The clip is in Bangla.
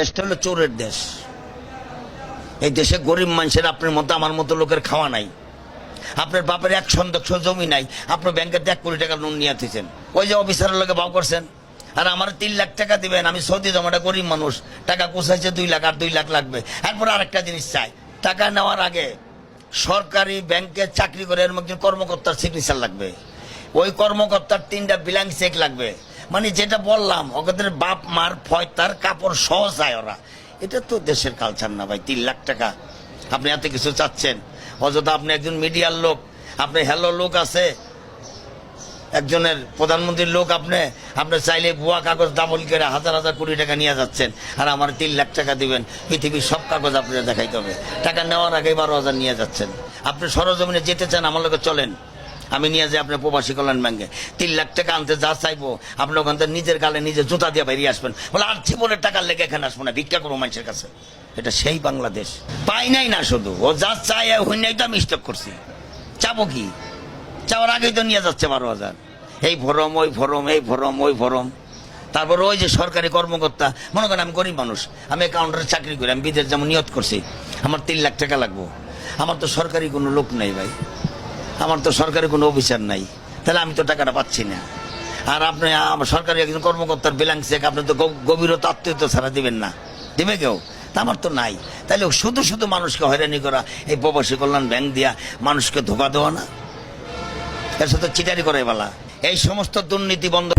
দেশটা হলো চোরের দেশ। এই দেশে গরিব মানুষের আপনার মতো আমার মতো লোকের খাওয়া নাই। আপনার বাপের 1 শতাংশ জমি নাই, আপনার ব্যাংকের 1 কোটি টাকা লোন নিয়ে দিয়েছেন, ওই যে অফিসারের লোকে ভাও করছেন। আর আমার 3 লাখ টাকা দিবেন, আমি সৌদি জমাটা গরিব মানুষ, টাকা কোথাইছে 2 লাখ, আর 2 লাখ লাগবে। এরপর আরেকটা জিনিস চাই, টাকা নেওয়ার আগে সরকারি ব্যাংকে চাকরি করে এর মধ্যে কর্মকর্তার সিগনেচার লাগবে, ওই কর্মকর্তার 3টা ব্ল্যাঙ্ক চেক লাগবে। মানে যেটা বললাম, ওদের বাপ মার ফয়তার কাপড় সহ চায় ওরা। এটা তো দেশের কালচার না ভাই। 3 লাখ টাকা আপনি এত কিছু চাচ্ছেন, অযথা আপনি একজন মিডিয়ার লোক, আপনি হ্যালো লোক আছে একজনের প্রধানমন্ত্রীর লোক, আপনি চাইলে ভুয়া কাগজ ডাবল করে হাজার হাজার কোটি টাকা নিয়ে যাচ্ছেন। আর আমার 3 লাখ টাকা দিবেন, পৃথিবীর সব কাগজ আপনারা দেখাইতে হবে। টাকা নেওয়ার আগে 12,000 নিয়ে যাচ্ছেন। আপনি সরজমিনে যেতে চান, আমার লোকে চলেন, আমি নিয়ে যাই আপনার প্রবাসী কল্যাণ ব্যাংকে। 3 লাখ টাকা আনতে যা চাইবো, আপনি ওখান থেকে নিজের গালে নিজে জুতা দিয়ে বেরিয়ে আসবেন। বলে আর জীবনের টাকার লেগে এখানে আসবো না, ভিক্ষা করবো মানুষের কাছে। এটা সেই বাংলাদেশ। পাই নাই না, শুধু ও যা চাই হইনাই তো আমি স্টক করছি। চাবো কি? চাওয়ার আগেই তো নিয়ে যাচ্ছে 12,000। এই ফরম, ওই ফরম, এই ফরম, ওই ফরম। তারপর ওই যে সরকারি কর্মকর্তা, মনে করেন আমি গরিব মানুষ, আমি কাউন্টারে চাকরি করি, আমি বিদেশ যেমন নিয়ত করছি, আমার 3 লাখ টাকা লাগবো। আমার তো সরকারি কোনো লোক নেই ভাই, আমার তো সরকারি কোনো অফিসার নাই, তাহলে আমি তো টাকাটা পাচ্ছি না। আর আপনি সরকারি একজন কর্মকর্তার ব্ল্যাঙ্ক চেক আপনি তো গভীরতা আত্মীয়তা ছাড়া দিবেন না, দিবে কেউ? তা আমার তো নাই। তাহলে শুধু শুধু মানুষকে হয়রানি করা, এই প্রবাসী কল্যাণ ব্যাংক দিয়া মানুষকে ধোকা দেওয়া না, এর সাথে চিটারি করে বলা, এই সমস্ত দুর্নীতি বন্ধ।